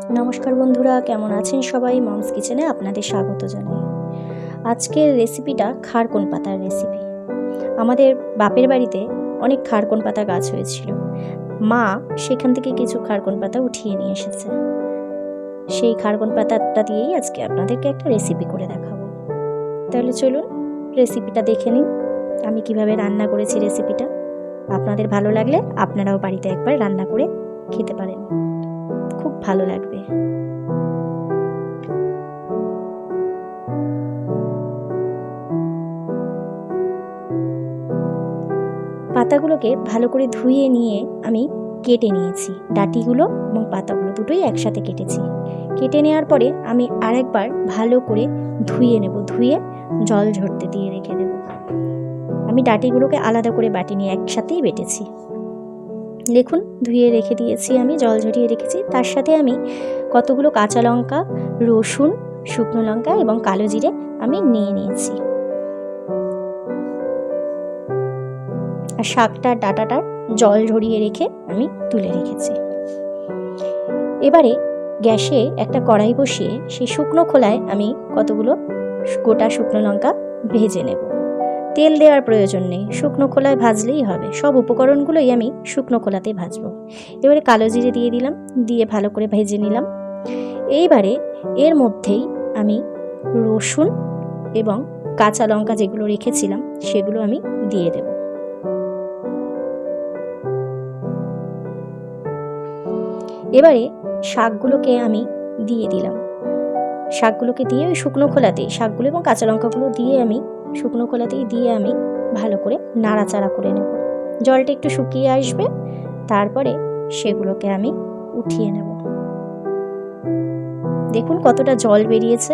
নমস্কার বন্ধুরা, কেমন আছেন সবাই? মমস কিচেনে আপনাদের স্বাগত জানাই। আজকের রেসিপিটা খারকোন পাতার রেসিপি। আমাদের বাপের বাড়িতে অনেক খারকোন পাতা গাছ হয়েছিল। মা সেখান থেকে কিছু খারকোন পাতা উঠিয়ে নিয়ে এসেছে। সেই খারকোন পাতাটা দিয়েই আজকে আপনাদেরকে একটা রেসিপি করে দেখাবো। তাহলে চলুন রেসিপিটা দেখে নিন, আমি কিভাবে রান্না করেছি রেসিপিটা। আপনাদের ভালো লাগলে আপনারাও বাড়িতে একবার রান্না করে খেতে পারেন, খুব ভালো লাগবে। পাতাগুলোকে ভালো করে ধুয়ে নিয়ে আমি কেটে নিয়েছি। ডাঁটিগুলো এবং পাতাগুলো দুটোই একসাথে কেটেছি। কেটে নেওয়ার পরে আমি আরেকবার ভালো করে ধুয়ে নেব, ধুয়ে জল ঝরতে দিয়ে রেখে দেব। আমি ডাঁটিগুলোকে আলাদা করে বাটিনি, একসাথেই বেটেছি। দেখুন, ধুয়ে রেখে দিয়েছি, আমি জল ঝরিয়ে রেখেছি। তার সাথে আমি কতগুলো কাঁচা লঙ্কা, রসুন, শুকনো লঙ্কা এবং কালো জিরে আমি নিয়ে নিয়েছি। আর শাকটার ডাঁটাটার জল ঝরিয়ে রেখে আমি তুলে রেখেছি। এবারে গ্যাসে একটা কড়াই বসিয়ে সেই শুকনো খোলায় আমি কতগুলো গোটা শুকনো লঙ্কা ভেজে নেব। তেল দেওয়ার প্রয়োজন নেই, শুকনো খোলায় ভাজলেই হবে। সব উপকরণগুলোই আমি শুকনো খোলাতেই ভাজবো। এবারে কালো জিরে দিয়ে দিলাম, দিয়ে ভালো করে ভেজে নিলাম। এইবারে এর মধ্যেই আমি রসুন এবং কাঁচা লঙ্কা যেগুলো রেখেছিলাম সেগুলো আমি দিয়ে দেব। এবারে শাকগুলোকে আমি দিয়ে দিলাম। শাকগুলোকে দিয়ে ওই শুকনো খোলাতেই শাকগুলো এবং কাঁচা লঙ্কাগুলো দিয়ে আমি শুকনো খোলাতেই দিয়ে আমি ভালো করে নাড়াচাড়া করে নেব। জলটা একটু শুকিয়ে আসবে, তারপরে সেগুলোকে আমি উঠিয়ে নেব। দেখুন কতটা জল বেরিয়েছে,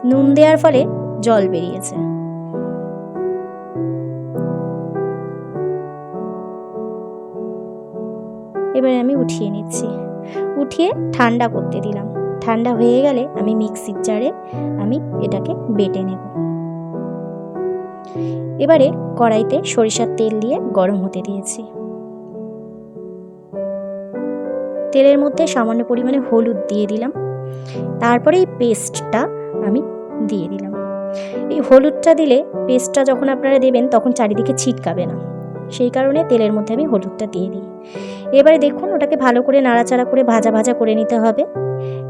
নুন দেওয়ার ফলে জল বেরিয়েছে। এবারে আমি উঠিয়ে নিচ্ছি, উঠিয়ে ঠান্ডা করতে দিলাম। ঠান্ডা হয়ে গেলে আমি মিক্সির জারে আমি এটাকে বেটে নেব। এবারে কড়াইতে সরিষার তেল দিয়ে গরম হতে দিয়েছি। তেলের মধ্যে সামান্য পরিমাণে হলুদ দিয়ে দিলাম। তারপরে এই পেস্টটা আমি দিয়ে দিলাম। এই হলুদটা দিলে পেস্টটা যখন আপনারা দেবেন তখন চারিদিকে ছিটকাবে না, সেই কারণে তেলের মধ্যে আমি হলুদটা দিয়ে দিই। এবারে দেখুন ওটাকে ভালো করে নাড়াচাড়া করে ভাজা ভাজা করে নিতে হবে।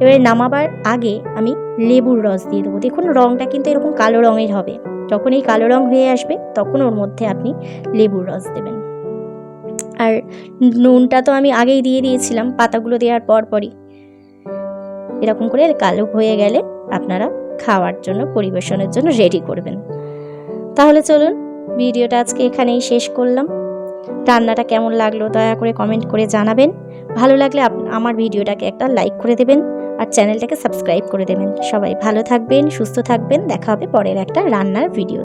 এবারে নামাবার আগে আমি লেবুর রস দিয়ে দেবো। দেখুন রঙটা কিন্তু এরকম কালো রঙের হবে। যখন এই কালো রঙ হয়ে আসবে তখন ওর মধ্যে আপনি লেবুর রস দেবেন। আর নুনটা তো আমি আগেই দিয়ে দিয়েছিলাম পাতাগুলো দেওয়ার পরই। এরকম করে কালো হয়ে গেলে আপনারা খাওয়ার জন্য, পরিবেশনের জন্য রেডি করবেন। তাহলে চলুন ভিডিওটা আজকে এখানেই শেষ করলাম। রান্নাটা কেমন লাগলো দয়া করে কমেন্ট করে জানাবেন। ভালো লাগলে আমার ভিডিওটাকে একটা লাইক করে দেবেন আর চ্যানেলটাকে সাবস্ক্রাইব করে দেবেন। সবাই ভালো থাকবেন, সুস্থ থাকবেন। দেখা হবে পরের একটা রান্নার ভিডিও।